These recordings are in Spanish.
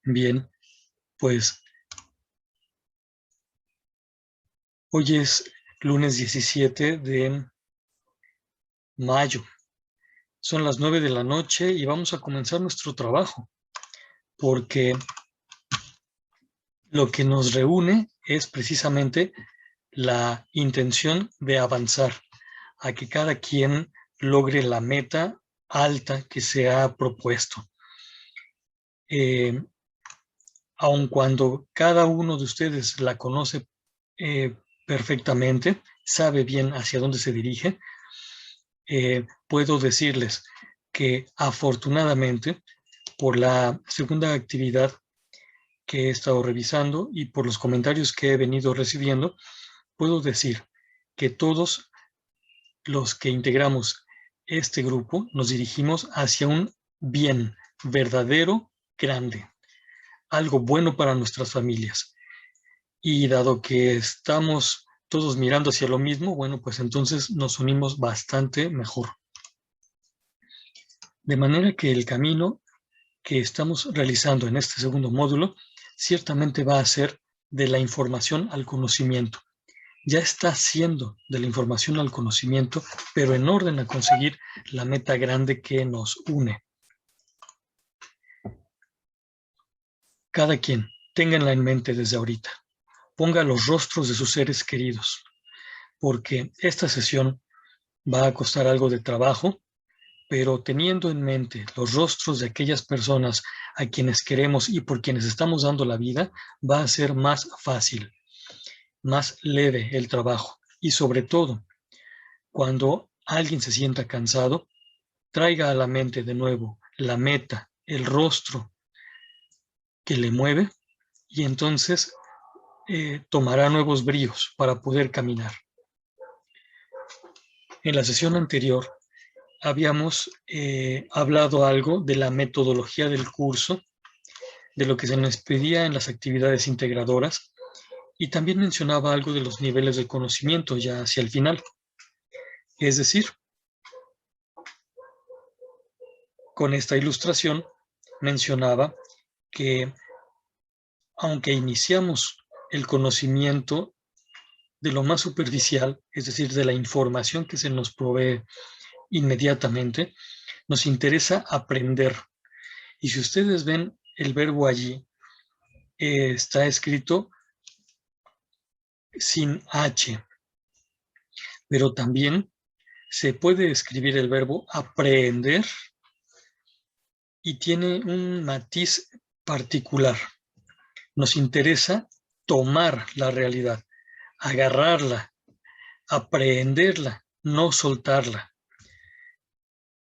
Bien, pues hoy es lunes 17 de mayo. Son las 9 de la noche y vamos a comenzar nuestro trabajo, porque lo que nos reúne es precisamente la intención de avanzar, a que cada quien logre la meta alta que se ha propuesto. Aun cuando cada uno de ustedes la conoce perfectamente, sabe bien hacia dónde se dirige, puedo decirles que afortunadamente, por la segunda actividad que he estado revisando y por los comentarios que he venido recibiendo, puedo decir que todos los que integramos este grupo nos dirigimos hacia un bien verdadero, grande, algo bueno para nuestras familias. Y dado que estamos todos mirando hacia lo mismo, bueno, pues entonces nos unimos bastante mejor. De manera que el camino que estamos realizando en este segundo módulo ciertamente va a ser de la información al conocimiento. Ya está siendo de la información al conocimiento, pero en orden a conseguir la meta grande que nos une. Cada quien, ténganla en mente desde ahorita. Ponga los rostros de sus seres queridos, porque esta sesión va a costar algo de trabajo, pero teniendo en mente los rostros de aquellas personas a quienes queremos y por quienes estamos dando la vida, va a ser más fácil, más leve el trabajo. Y sobre todo, cuando alguien se sienta cansado, traiga a la mente de nuevo la meta, el rostro que le mueve, y entonces tomará nuevos bríos para poder caminar. En la sesión anterior habíamos hablado algo de la metodología del curso, de lo que se nos pedía en las actividades integradoras, y también mencionaba algo de los niveles de conocimiento ya hacia el final. Es decir, con esta ilustración mencionaba que aunque iniciamos el conocimiento de lo más superficial, es decir, de la información que se nos provee inmediatamente, nos interesa aprender. Y si ustedes ven el verbo allí, está escrito sin H, pero también se puede escribir el verbo aprender y tiene un matiz particular. Nos interesa tomar la realidad, agarrarla, aprehenderla, no soltarla.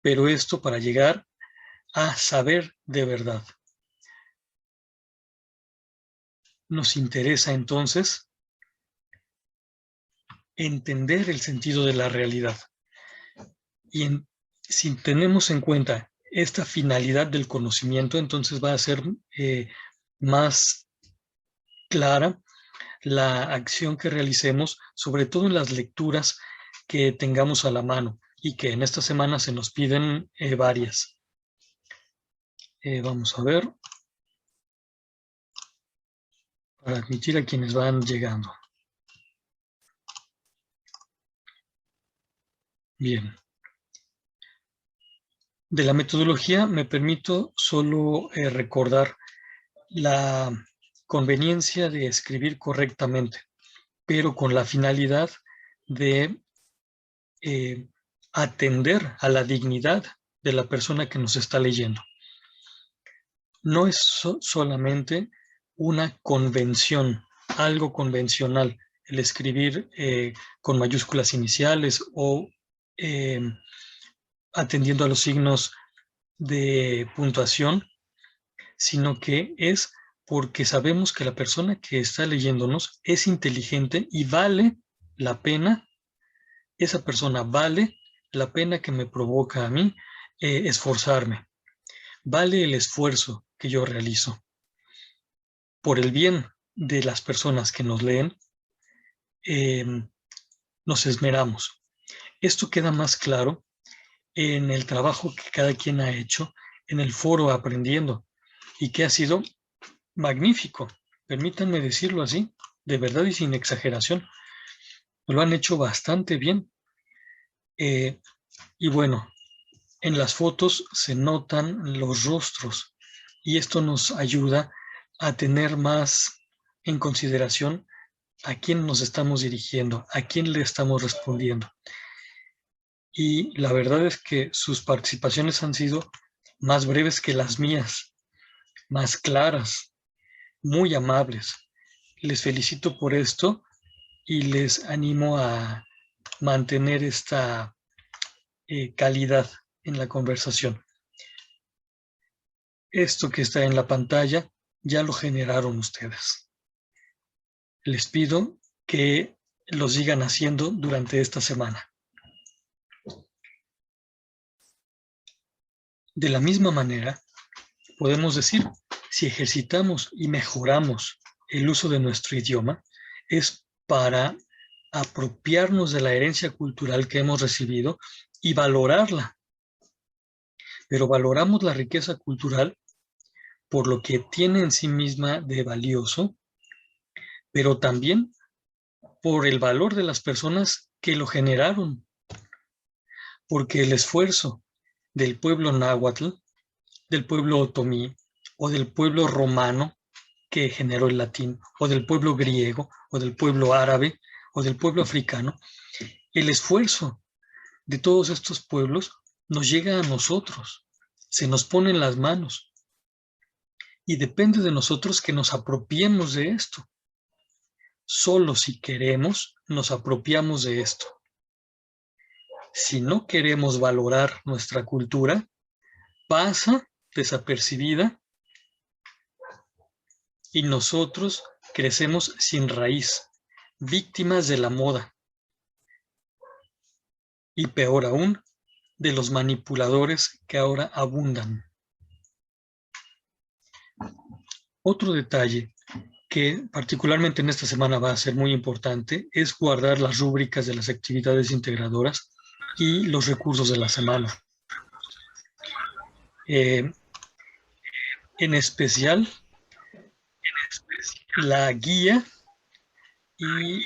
Pero esto para llegar a saber de verdad. Nos interesa entonces entender el sentido de la realidad. Y si tenemos en cuenta esta finalidad del conocimiento, entonces va a ser más clara la acción que realicemos, sobre todo en las lecturas que tengamos a la mano y que en esta semana se nos piden varias. Vamos a ver, para admitir a quienes van llegando. Bien. De la metodología me permito solo recordar la conveniencia de escribir correctamente, pero con la finalidad de atender a la dignidad de la persona que nos está leyendo. No es solamente una convención, algo convencional, el escribir con mayúsculas iniciales o atendiendo a los signos de puntuación, sino que es porque sabemos que la persona que está leyéndonos es inteligente y vale la pena, esa persona vale la pena que me provoca a mí esforzarme, vale el esfuerzo que yo realizo. Por el bien de las personas que nos leen, nos esmeramos. Esto queda más claro en el trabajo que cada quien ha hecho en el foro Aprendiendo y que ha sido magnífico, permítanme decirlo así, de verdad y sin exageración. Lo han hecho bastante bien. Y bueno, en las fotos se notan los rostros y esto nos ayuda a tener más en consideración a quién nos estamos dirigiendo, a quién le estamos respondiendo. Y la verdad es que sus participaciones han sido más breves que las mías, más claras, muy amables. Les felicito por esto y les animo a mantener esta calidad en la conversación. Esto que está en la pantalla ya lo generaron ustedes. Les pido que lo sigan haciendo durante esta semana. De la misma manera, podemos decir, si ejercitamos y mejoramos el uso de nuestro idioma, es para apropiarnos de la herencia cultural que hemos recibido y valorarla. Pero valoramos la riqueza cultural por lo que tiene en sí misma de valioso, pero también por el valor de las personas que lo generaron, porque el esfuerzo del pueblo náhuatl, del pueblo otomí o del pueblo romano que generó el latín, o del pueblo griego, o del pueblo árabe, o del pueblo africano, el esfuerzo de todos estos pueblos nos llega a nosotros, se nos pone en las manos y depende de nosotros que nos apropiemos de esto. Solo si queremos, nos apropiamos de esto. Si no queremos valorar nuestra cultura, pasa desapercibida y nosotros crecemos sin raíz, víctimas de la moda y peor aún, de los manipuladores que ahora abundan. Otro detalle que particularmente en esta semana va a ser muy importante es guardar las rúbricas de las actividades integradoras y los recursos de la semana. En especial, la guía y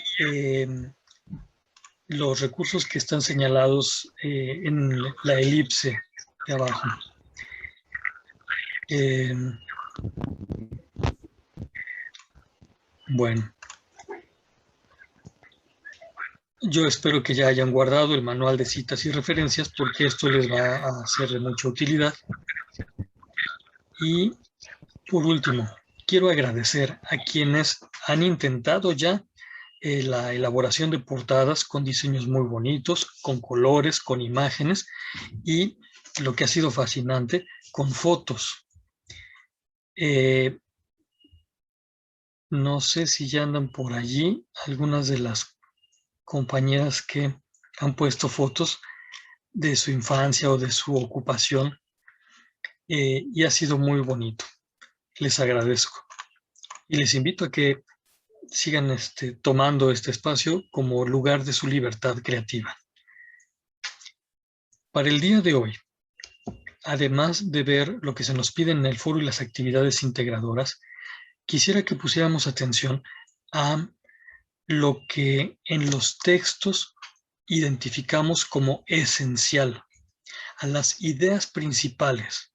los recursos que están señalados en la elipse de abajo. Bueno, yo espero que ya hayan guardado el manual de citas y referencias porque esto les va a ser de mucha utilidad. Y por último, quiero agradecer a quienes han intentado ya la elaboración de portadas con diseños muy bonitos, con colores, con imágenes y lo que ha sido fascinante, con fotos. No sé si ya andan por allí algunas de las compañeras que han puesto fotos de su infancia o de su ocupación y ha sido muy bonito. Les agradezco y les invito a que sigan tomando este espacio como lugar de su libertad creativa. Para el día de hoy, además de ver lo que se nos pide en el foro y las actividades integradoras, quisiera que pusiéramos atención a lo que en los textos identificamos como esencial, a las ideas principales.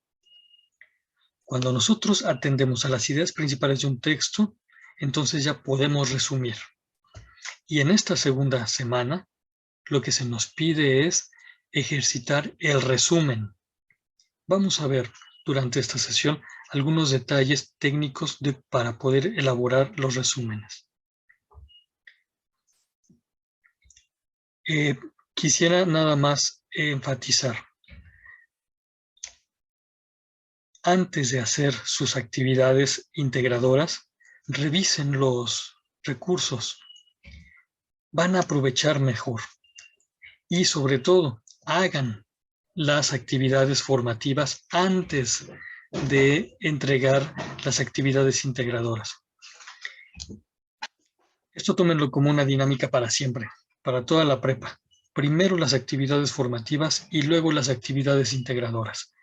Cuando nosotros atendemos a las ideas principales de un texto, entonces ya podemos resumir. Y en esta segunda semana, lo que se nos pide es ejercitar el resumen. Vamos a ver durante esta sesión algunos detalles técnicos para poder elaborar los resúmenes. Quisiera nada más enfatizar. Antes de hacer sus actividades integradoras, revisen los recursos. Van a aprovechar mejor. Y sobre todo, hagan las actividades formativas antes de entregar las actividades integradoras. Esto tómenlo como una dinámica para siempre, para toda la prepa. Primero las actividades formativas y luego las actividades integradoras.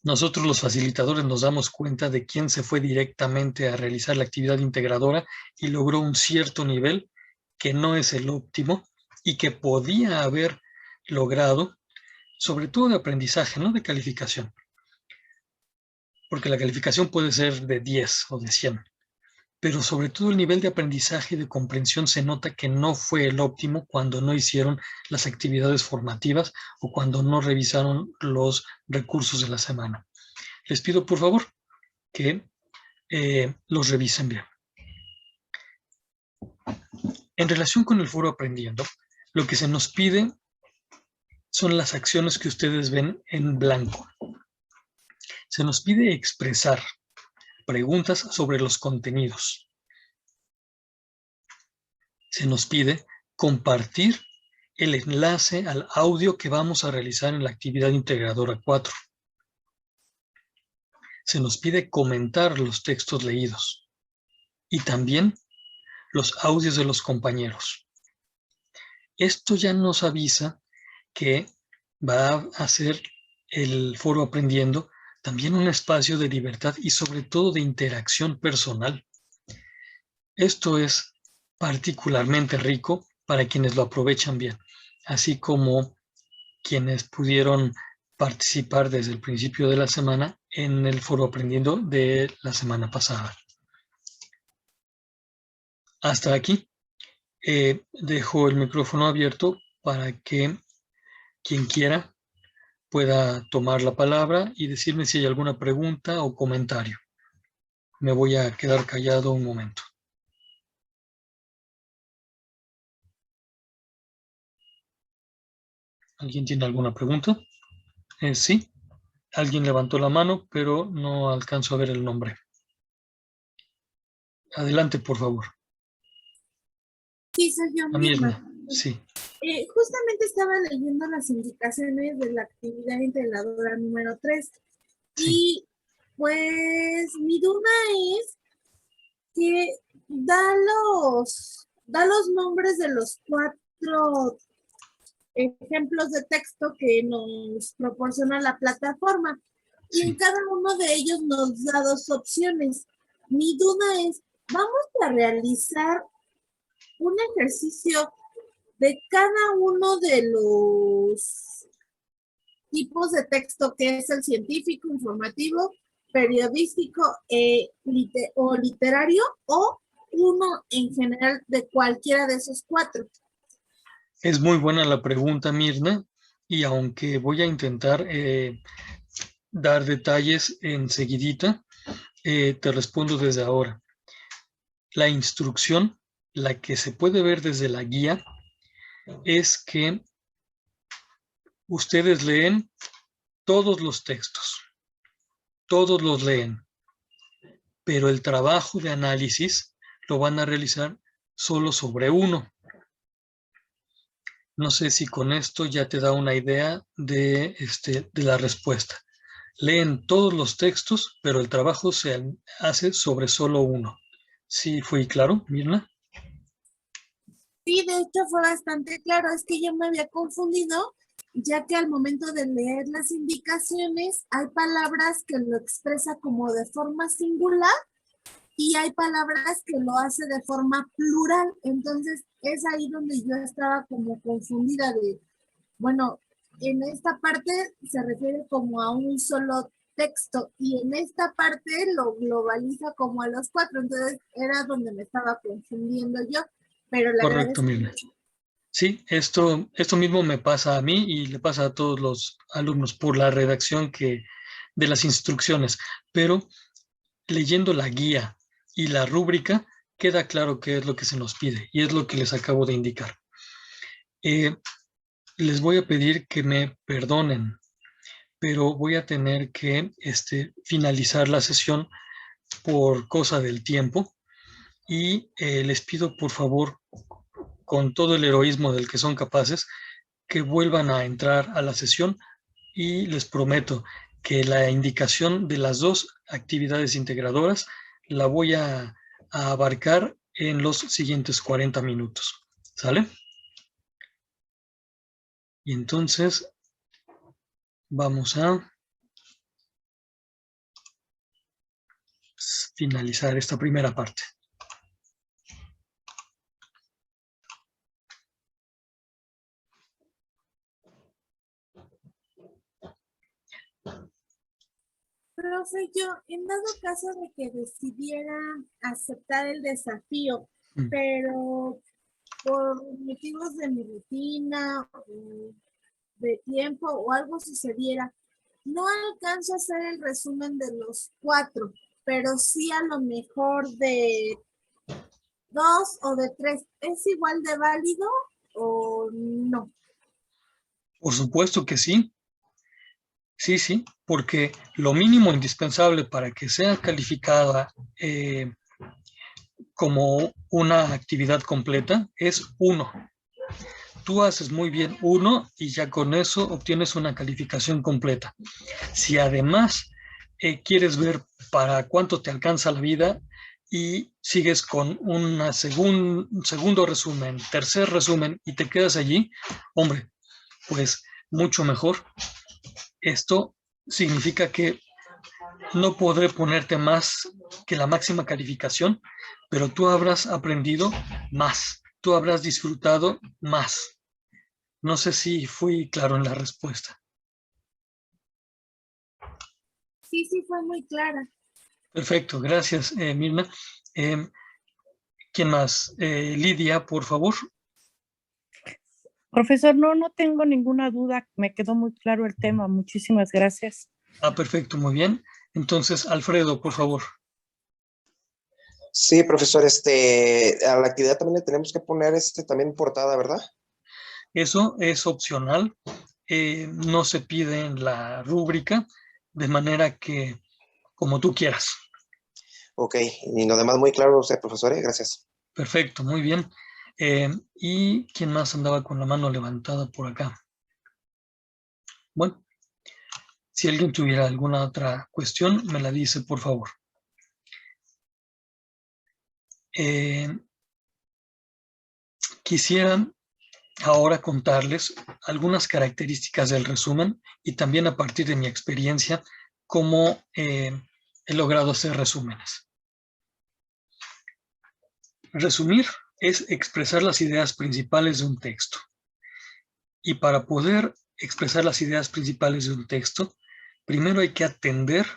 Nosotros los facilitadores nos damos cuenta de quién se fue directamente a realizar la actividad integradora y logró un cierto nivel que no es el óptimo y que podía haber logrado, sobre todo de aprendizaje, no de calificación, porque la calificación puede ser de 10 o de 100, pero sobre todo el nivel de aprendizaje y de comprensión se nota que no fue el óptimo cuando no hicieron las actividades formativas o cuando no revisaron los recursos de la semana. Les pido por favor que los revisen bien. En relación con el foro Aprendiendo, lo que se nos pide son las acciones que ustedes ven en blanco. Se nos pide expresar preguntas sobre los contenidos. Se nos pide compartir el enlace al audio que vamos a realizar en la actividad integradora 4. Se nos pide comentar los textos leídos y también los audios de los compañeros. Esto ya nos avisa que va a ser el foro Aprendiendo también un espacio de libertad y sobre todo de interacción personal. Esto es particularmente rico para quienes lo aprovechan bien, así como quienes pudieron participar desde el principio de la semana en el foro Aprendiendo de la semana pasada. Hasta aquí. Dejo el micrófono abierto para que quien quiera pueda tomar la palabra y decirme si hay alguna pregunta o comentario. Me voy a quedar callado un momento. ¿Alguien tiene alguna pregunta? Sí. Alguien levantó la mano, pero no alcanzo a ver el nombre. Adelante, por favor. Sí, soy yo Mirna, misma. sí. Justamente estaba leyendo las indicaciones de la actividad integradora número 3 Sí. y pues mi duda es que da los nombres de los 4 ejemplos de texto que nos proporciona la plataforma y en cada uno de ellos nos da 2 opciones. Mi duda es, ¿vamos a realizar un ejercicio de cada uno de los tipos de texto que es el científico, informativo, periodístico o literario, o uno en general de cualquiera de esos 4? Es muy buena la pregunta, Mirna, y aunque voy a intentar dar detalles enseguidita, te respondo desde ahora. La instrucción, la que se puede ver desde la guía, es que ustedes leen todos los textos, todos los leen, pero el trabajo de análisis lo van a realizar solo sobre uno. No sé si con esto ya te da una idea de la respuesta. Leen todos los textos, pero el trabajo se hace sobre solo uno. ¿Sí fui claro, Mirna? Sí, de hecho fue bastante claro, es que yo me había confundido, ya que al momento de leer las indicaciones hay palabras que lo expresa como de forma singular y hay palabras que lo hace de forma plural. Entonces es ahí donde yo estaba como confundida de, bueno, en esta parte se refiere como a un solo texto y en esta parte lo globaliza como a los 4. Entonces era donde me estaba confundiendo yo, pero le Correcto, agradezco Mirna. mucho. Sí, esto mismo me pasa a mí y le pasa a todos los alumnos por la redacción de las instrucciones, pero leyendo la guía y la rúbrica queda claro qué es lo que se nos pide y es lo que les acabo de indicar. Les voy a pedir que me perdonen, pero voy a tener que finalizar la sesión por cosa del tiempo y les pido por favor, con todo el heroísmo del que son capaces, que vuelvan a entrar a la sesión y les prometo que la indicación de las 2 actividades integradoras la voy a abarcar en los siguientes 40 minutos. ¿Sale? Y entonces vamos a finalizar esta primera parte. Profe, yo en dado caso de que decidiera aceptar el desafío, pero por motivos de mi rutina o de tiempo o algo sucediera, no alcanzo a hacer el resumen de los 4, pero sí a lo mejor de 2 o de 3. ¿Es igual de válido o no? Por supuesto que sí. Sí, porque lo mínimo indispensable para que sea calificada como una actividad completa es 1. Tú haces muy bien 1 y ya con eso obtienes una calificación completa. Si además quieres ver para cuánto te alcanza la vida y sigues con un segundo resumen, tercer resumen y te quedas allí, hombre, pues mucho mejor. Esto significa que no podré ponerte más que la máxima calificación, pero tú habrás aprendido más, tú habrás disfrutado más. No sé si fui claro en la respuesta. Sí, fue muy clara. Perfecto, gracias, Mirna. ¿Quién más? Lidia, por favor. Profesor, no tengo ninguna duda. Me quedó muy claro el tema. Muchísimas gracias. Perfecto, muy bien. Entonces, Alfredo, por favor. Sí, profesor, a la actividad también le tenemos que poner también portada, ¿verdad? Eso es opcional. No se pide en la rúbrica, de manera que como tú quieras. Ok, y lo demás muy claro usted, profesor, gracias. Perfecto, muy bien. ¿Y quién más andaba con la mano levantada por acá? Bueno, si alguien tuviera alguna otra cuestión, me la dice, por favor. Quisiera ahora contarles algunas características del resumen y también a partir de mi experiencia, cómo he logrado hacer resúmenes. Resumir es expresar las ideas principales de un texto. Y para poder expresar las ideas principales de un texto, primero hay que atender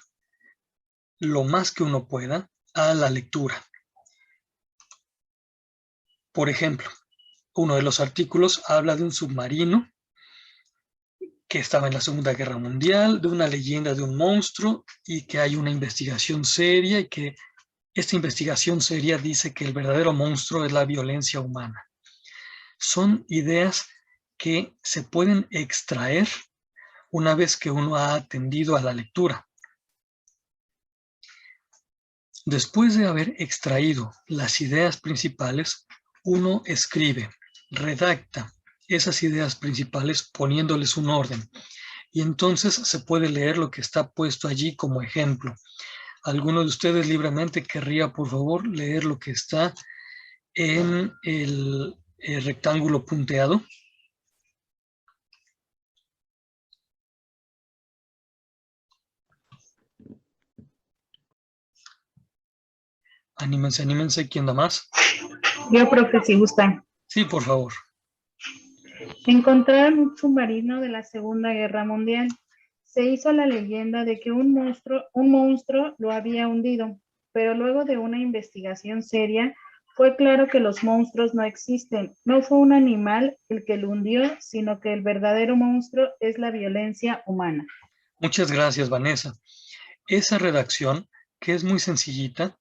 lo más que uno pueda a la lectura. Por ejemplo, uno de los artículos habla de un submarino que estaba en la Segunda Guerra Mundial, de una leyenda de un monstruo y que hay una investigación seria y que esta investigación seria dice que el verdadero monstruo es la violencia humana. Son ideas que se pueden extraer una vez que uno ha atendido a la lectura. Después de haber extraído las ideas principales, uno escribe, redacta esas ideas principales poniéndoles un orden. Y entonces se puede leer lo que está puesto allí como ejemplo. ¿Alguno de ustedes libremente querría, por favor, leer lo que está en el rectángulo punteado? Anímense, ¿quién da más? Yo, profe, si gusta. Sí, por favor. Encontraron un submarino de la Segunda Guerra Mundial. Se hizo la leyenda de que un monstruo lo había hundido, pero luego de una investigación seria, fue claro que los monstruos no existen. No fue un animal el que lo hundió, sino que el verdadero monstruo es la violencia humana. Muchas gracias, Vanessa. Esa redacción, que es muy sencillita,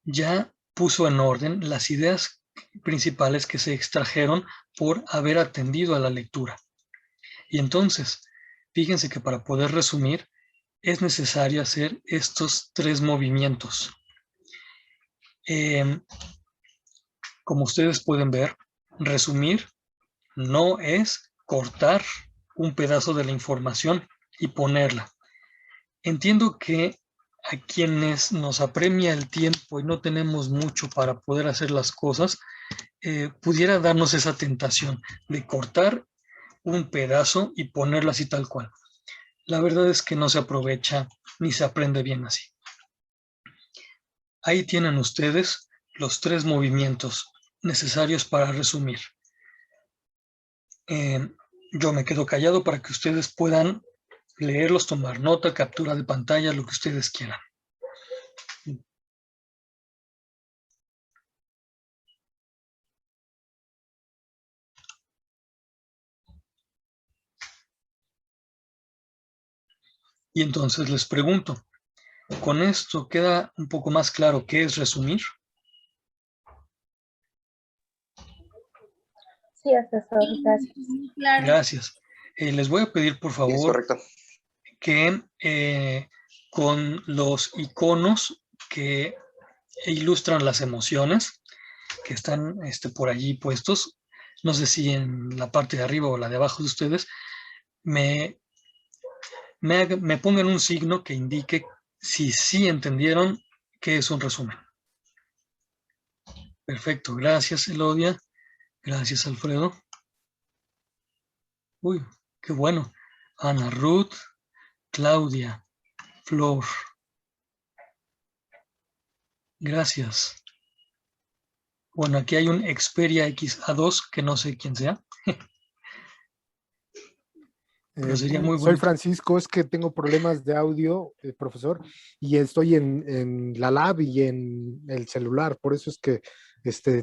ya puso en orden las ideas principales que se extrajeron por haber atendido a la lectura. Y entonces, fíjense que para poder resumir, es necesario hacer estos 3 movimientos. Como ustedes pueden ver, resumir no es cortar un pedazo de la información y ponerla. Entiendo que a quienes nos apremia el tiempo y no tenemos mucho para poder hacer las cosas, pudiera darnos esa tentación de cortar un pedazo y ponerlo así tal cual. La verdad es que no se aprovecha ni se aprende bien así. Ahí tienen ustedes los 3 movimientos necesarios para resumir. Yo me quedo callado para que ustedes puedan leerlos, tomar nota, captura de pantalla, lo que ustedes quieran. Y entonces les pregunto, ¿con esto queda un poco más claro qué es resumir? Sí, asesor, gracias. Claro. Gracias. Les voy a pedir, por Sí, es favor, correcto. que con los iconos que ilustran las emociones, que están por allí puestos, no sé si en la parte de arriba o la de abajo de ustedes, me pongan un signo que indique si sí entendieron qué es un resumen. Perfecto, gracias Elodia, gracias Alfredo. Uy, qué bueno. Ana Ruth, Claudia, Flor. Gracias. Bueno, aquí hay un Xperia XA2 que no sé quién sea. Pero sería muy Soy bonito. Francisco, es que tengo problemas de audio, profesor, y estoy en la lab y en el celular, por eso es que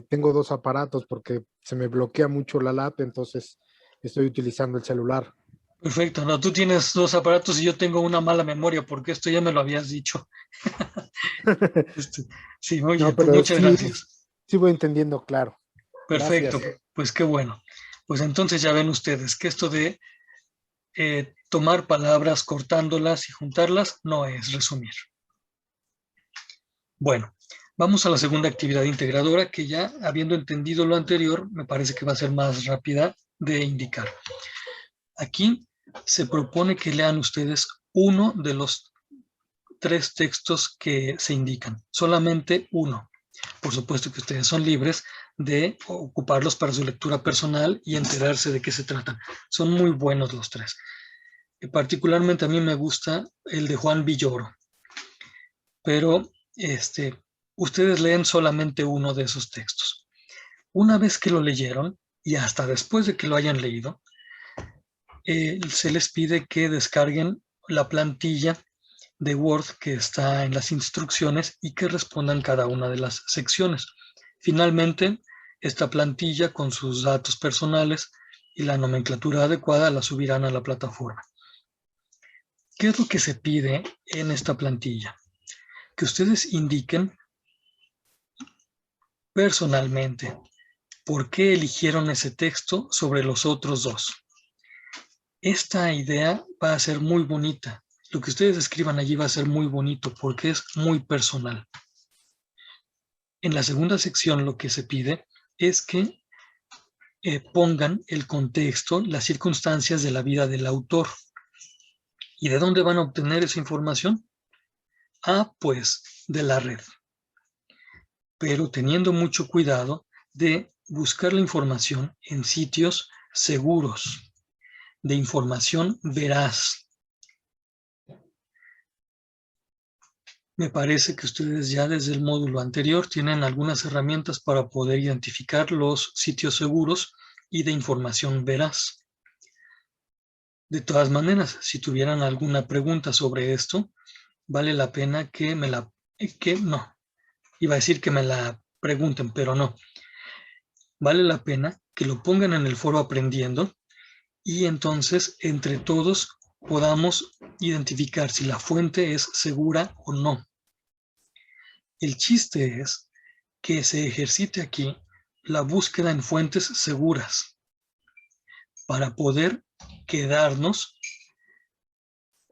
tengo 2 aparatos, porque se me bloquea mucho la lab, entonces estoy utilizando el celular. Perfecto, no, tú tienes 2 aparatos y yo tengo una mala memoria, porque esto ya me lo habías dicho. Sí, muy No, bien, pues pero muchas sí, gracias. sí voy entendiendo, claro. Perfecto, Gracias. pues qué bueno. Pues entonces ya ven ustedes que esto de tomar palabras, cortándolas y juntarlas, no es resumir. Bueno, vamos a la segunda actividad integradora, que ya habiendo entendido lo anterior, me parece que va a ser más rápida de indicar. Aquí se propone que lean ustedes uno de los 3 textos que se indican, solamente uno. Por supuesto que ustedes son libres de ocuparlos para su lectura personal y enterarse de qué se tratan. Son muy buenos los 3. Particularmente a mí me gusta el de Juan Villoro, pero ustedes leen solamente uno de esos textos. Una vez que lo leyeron, y hasta después de que lo hayan leído, se les pide que descarguen la plantilla de Word que está en las instrucciones y que respondan cada una de las secciones. Finalmente, esta plantilla con sus datos personales y la nomenclatura adecuada la subirán a la plataforma. ¿Qué es lo que se pide en esta plantilla? Que ustedes indiquen personalmente por qué eligieron ese texto sobre los otros 2. Esta idea va a ser muy bonita. Lo que ustedes escriban allí va a ser muy bonito porque es muy personal. En la segunda sección lo que se pide es que pongan el contexto, las circunstancias de la vida del autor. ¿Y de dónde van a obtener esa información? Pues de la red. Pero teniendo mucho cuidado de buscar la información en sitios seguros, de información veraz. Me parece que ustedes ya desde el módulo anterior tienen algunas herramientas para poder identificar los sitios seguros y de información veraz. De todas maneras, si tuvieran alguna pregunta sobre esto, vale la pena que me la pregunten, pero no. Vale la pena que lo pongan en el foro aprendiendo y entonces entre todos podamos identificar si la fuente es segura o no. El chiste es que se ejercite aquí la búsqueda en fuentes seguras para poder quedarnos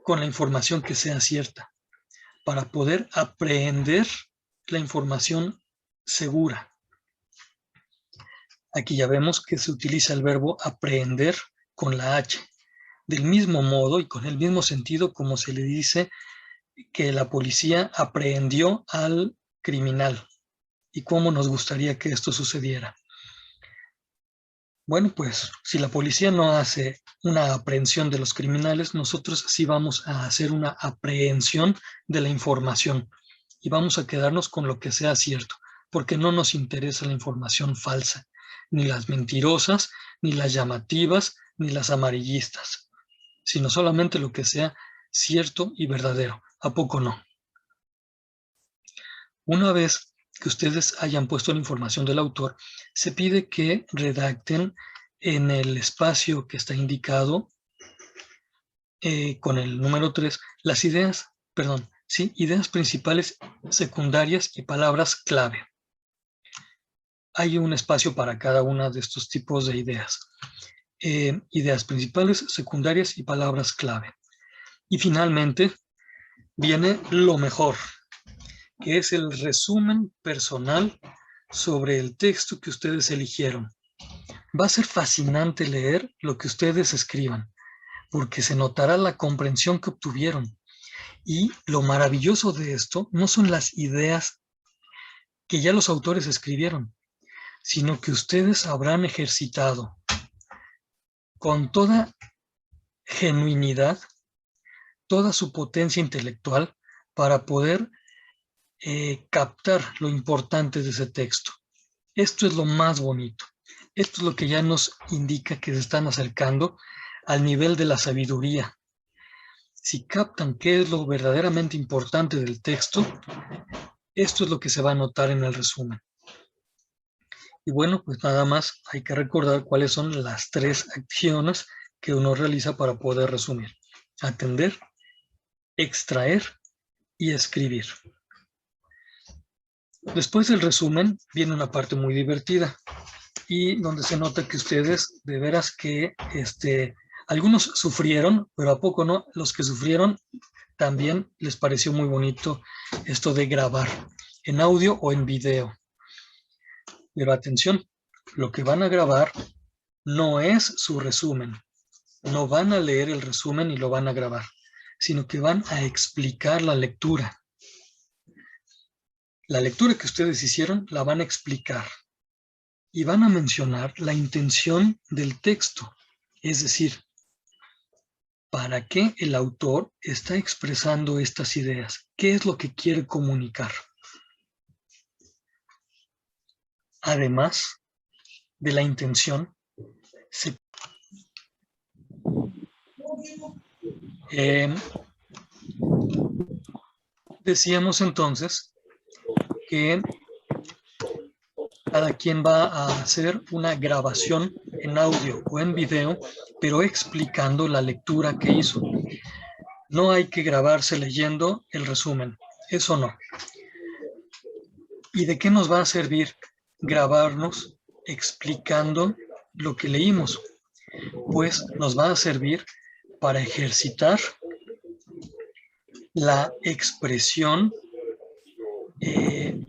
con la información que sea cierta, para poder aprehender la información segura. Aquí ya vemos que se utiliza el verbo aprehender con la H, del mismo modo y con el mismo sentido como se le dice que la policía aprehendió al criminal y cómo nos gustaría que esto sucediera. Bueno, pues si la policía no hace una aprehensión de los criminales, nosotros sí vamos a hacer una aprehensión de la información y vamos a quedarnos con lo que sea cierto, porque no nos interesa la información falsa, ni las mentirosas, ni las llamativas, ni las amarillistas, sino solamente lo que sea cierto y verdadero. ¿A poco no? Una vez que ustedes hayan puesto la información del autor, se pide que redacten en el espacio que está indicado con el número 3 las ideas principales, secundarias y palabras clave. Hay un espacio para cada una de estos tipos de ideas. Ideas principales, secundarias y palabras clave. Y finalmente viene lo mejor, que es el resumen personal sobre el texto que ustedes eligieron. Va a ser fascinante leer lo que ustedes escriban, porque se notará la comprensión que obtuvieron. Y lo maravilloso de esto no son las ideas que ya los autores escribieron, sino que ustedes habrán ejercitado con toda genuinidad, toda su potencia intelectual para poder captar lo importante de ese texto. Esto es lo más bonito. Esto es lo que ya nos indica que se están acercando al nivel de la sabiduría. Si captan qué es lo verdaderamente importante del texto, esto es lo que se va a notar en el resumen. Y bueno, pues nada más hay que recordar cuáles son las 3 acciones que uno realiza para poder resumir: atender, extraer y escribir. Después del resumen viene una parte muy divertida y donde se nota que ustedes de veras que algunos sufrieron, pero a poco no, los que sufrieron también les pareció muy bonito esto de grabar en audio o en video. Pero atención, lo que van a grabar no es su resumen. No van a leer el resumen y lo van a grabar, sino que van a explicar la lectura. La lectura que ustedes hicieron la van a explicar y van a mencionar la intención del texto, es decir, ¿para qué el autor está expresando estas ideas? ¿Qué es lo que quiere comunicar? Además de la intención, decíamos entonces que cada quien va a hacer una grabación en audio o en video, pero explicando la lectura que hizo. No hay que grabarse leyendo el resumen, eso no. ¿Y de qué nos va a servir grabarnos explicando lo que leímos? Pues nos va a servir para ejercitar la expresión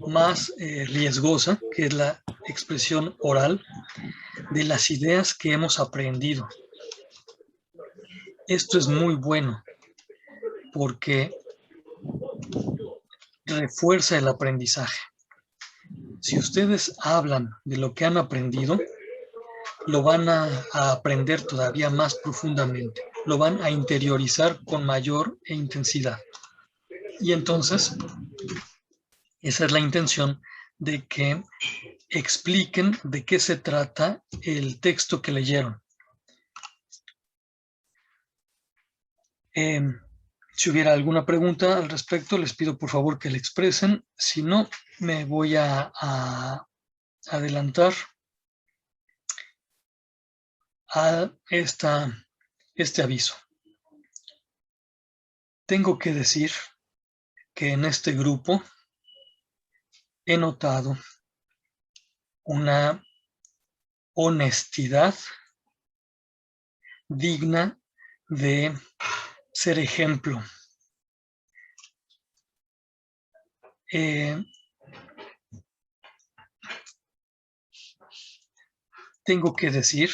más riesgosa, que es la expresión oral de las ideas que hemos aprendido. Esto es muy bueno porque refuerza el aprendizaje. Si ustedes hablan de lo que han aprendido, lo van a aprender todavía más profundamente, lo van a interiorizar con mayor intensidad. Y entonces, esa es la intención de que expliquen de qué se trata el texto que leyeron. Si hubiera alguna pregunta al respecto, les pido por favor que la expresen. Si no, me voy a adelantar a este aviso. Tengo que decir que en este grupo he notado una honestidad digna de ser ejemplo. Tengo que decir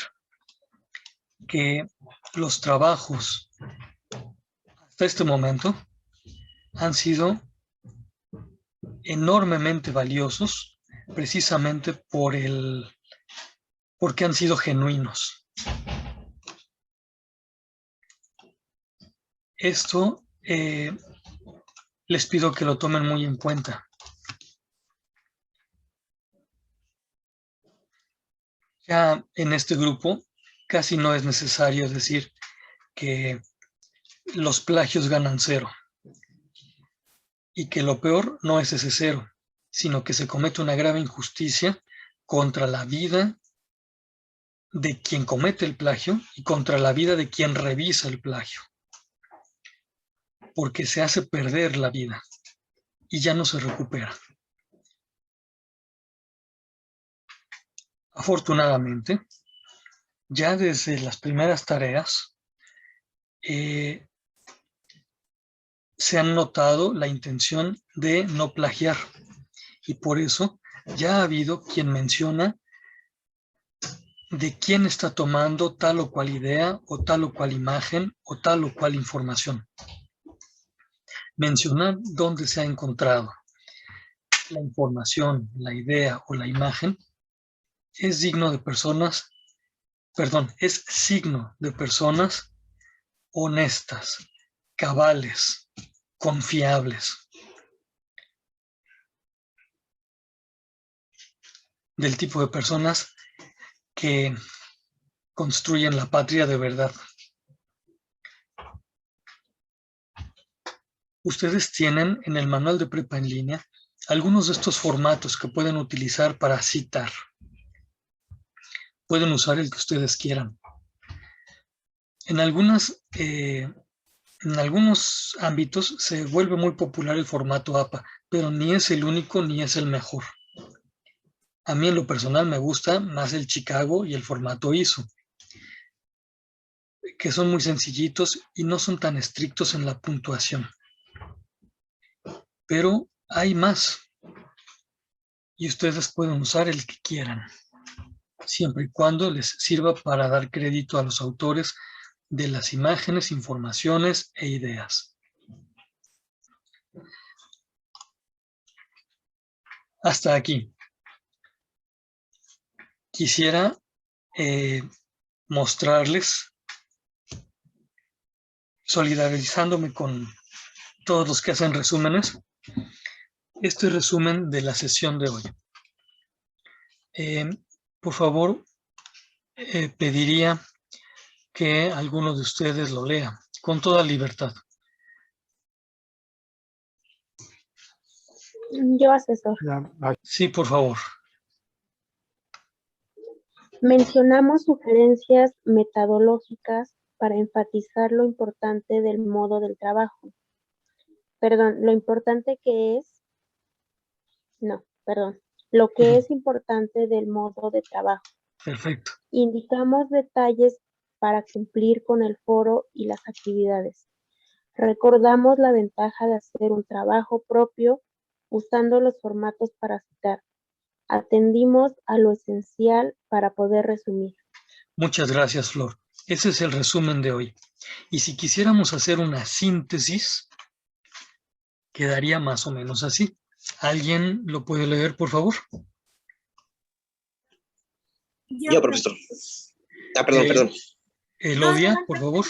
que los trabajos hasta este momento han sido enormemente valiosos precisamente porque han sido genuinos. Esto les pido que lo tomen muy en cuenta. Ya en este grupo casi no es necesario decir que los plagios ganan 0 y que lo peor no es ese 0, sino que se comete una grave injusticia contra la vida de quien comete el plagio y contra la vida de quien revisa el plagio, porque se hace perder la vida y ya no se recupera. Afortunadamente, ya desde las primeras tareas se han notado la intención de no plagiar y por eso ya ha habido quien menciona de quién está tomando tal o cual idea o tal o cual imagen o tal o cual información. Mencionar dónde se ha encontrado la información, la idea o la imagen es signo de personas honestas, cabales, confiables, del tipo de personas que construyen la patria de verdad. Ustedes tienen en el manual de prepa en línea algunos de estos formatos que pueden utilizar para citar. Pueden usar el que ustedes quieran. En algunos ámbitos se vuelve muy popular el formato APA, pero ni es el único ni es el mejor. A mí en lo personal me gusta más el Chicago y el formato ISO, que son muy sencillitos y no son tan estrictos en la puntuación. Pero hay más y ustedes pueden usar el que quieran, siempre y cuando les sirva para dar crédito a los autores de las imágenes, informaciones e ideas. Hasta aquí. Quisiera mostrarles, solidarizándome con todos los que hacen resúmenes, este resumen de la sesión de hoy. Por favor, pediría que alguno de ustedes lo lea con toda libertad. Yo, asesor. Sí, por favor. Mencionamos sugerencias metodológicas para enfatizar lo importante del modo del trabajo. Lo que es importante del modo de trabajo. Perfecto. Indicamos detalles para cumplir con el foro y las actividades. Recordamos la ventaja de hacer un trabajo propio usando los formatos para citar. Atendimos a lo esencial para poder resumir. Muchas gracias, Flor. Ese es el resumen de hoy. Y si quisiéramos hacer una síntesis, quedaría más o menos así. ¿Alguien lo puede leer, por favor? Yo, profesor. Perdón. Elodia, por favor.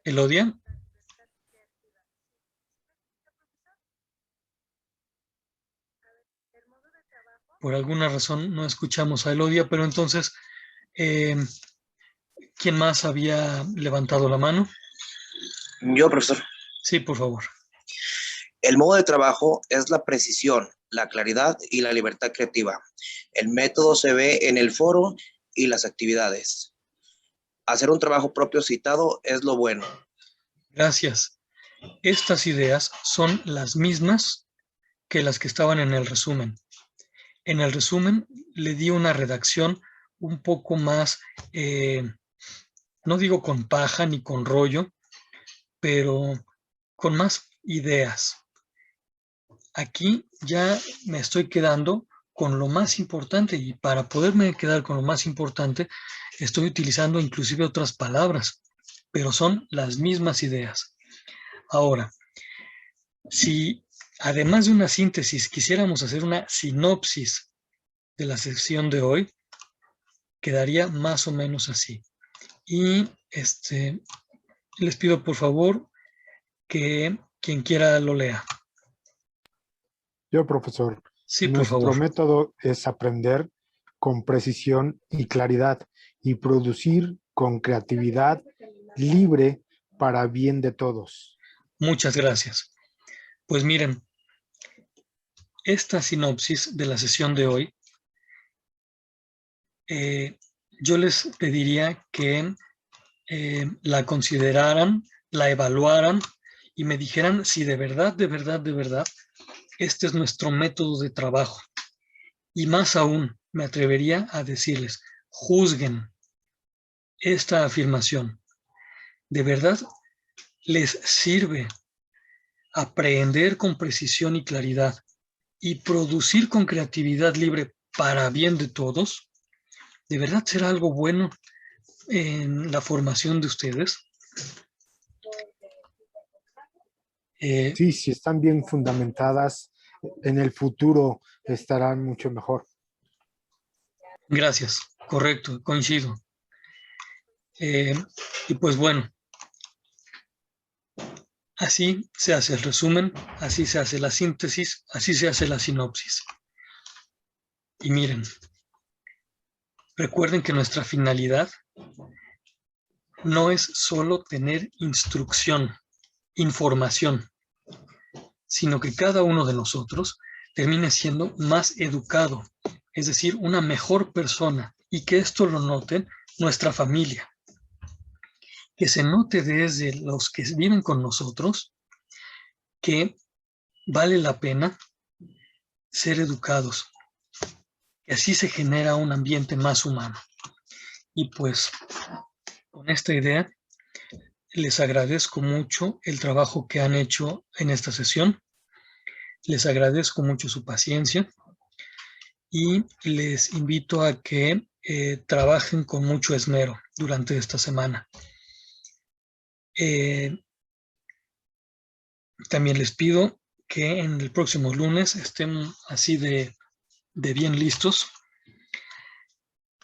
Elodia. Por alguna razón no escuchamos a Elodia, pero entonces, ¿quién más había levantado la mano? Yo, profesor. Sí, por favor. El modo de trabajo es la precisión, la claridad y la libertad creativa. El método se ve en el foro y las actividades. Hacer un trabajo propio citado es lo bueno. Gracias. Estas ideas son las mismas que las que estaban en el resumen. En el resumen le di una redacción un poco más, no digo con paja ni con rollo, pero con más ideas. Aquí ya me estoy quedando con lo más importante y para poderme quedar con lo más importante estoy utilizando inclusive otras palabras, pero son las mismas ideas. Ahora, si además de una síntesis quisiéramos hacer una sinopsis de la sesión de hoy, Quedaría más o menos así. Y les pido por favor que quien quiera lo lea. Yo, profesor, Sí, por nuestro favor. método es aprender con precisión y claridad y producir con creatividad libre para bien de todos. Muchas gracias. Pues miren, esta sinopsis de la sesión de hoy, yo les pediría que la consideraran, la evaluaran y me dijeran si de verdad, este es nuestro método de trabajo. Y más aún, me atrevería a decirles, juzguen esta afirmación. ¿De verdad les sirve aprender con precisión y claridad y producir con creatividad libre para bien de todos? ¿De verdad será algo bueno en la formación de ustedes? Sí, si están bien fundamentadas, en el futuro estarán mucho mejor. Gracias, correcto, coincido. Y pues bueno, así se hace el resumen, así se hace la síntesis, así se hace la sinopsis. Y miren, recuerden que nuestra finalidad no es solo tener instrucción, información, sino que cada uno de nosotros termine siendo más educado, es decir, una mejor persona, y que esto lo noten nuestra familia, que se note desde los que viven con nosotros que vale la pena ser educados, que así se genera un ambiente más humano. Y pues con esta idea les agradezco mucho el trabajo que han hecho en esta sesión. Les agradezco mucho su paciencia y les invito a que trabajen con mucho esmero durante esta semana. También les pido que en el próximo lunes estén así de bien listos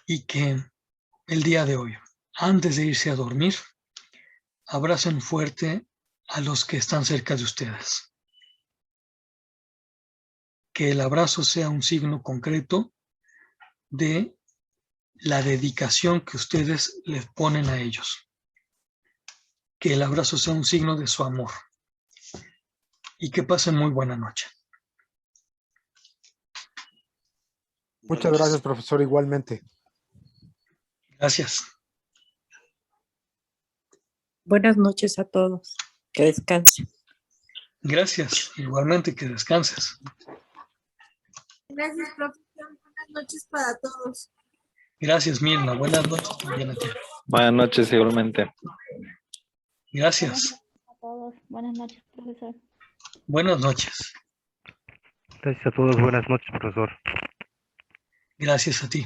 y que el día de hoy, antes de irse a dormir, abracen fuerte a los que están cerca de ustedes. Que el abrazo sea un signo concreto de la dedicación que ustedes les ponen a ellos. Que el abrazo sea un signo de su amor. Y que pasen muy buena noche. Muchas gracias, profesor, igualmente. Gracias. Buenas noches a todos. Que descansen. Gracias. Igualmente, que descanses. Gracias, profesor. Buenas noches para todos. Gracias, Mirna. Buenas noches también a ti. Buenas noches, igualmente. Gracias. A todos. Buenas noches, profesor. Buenas noches. Gracias a todos. Buenas noches, profesor. Gracias a ti.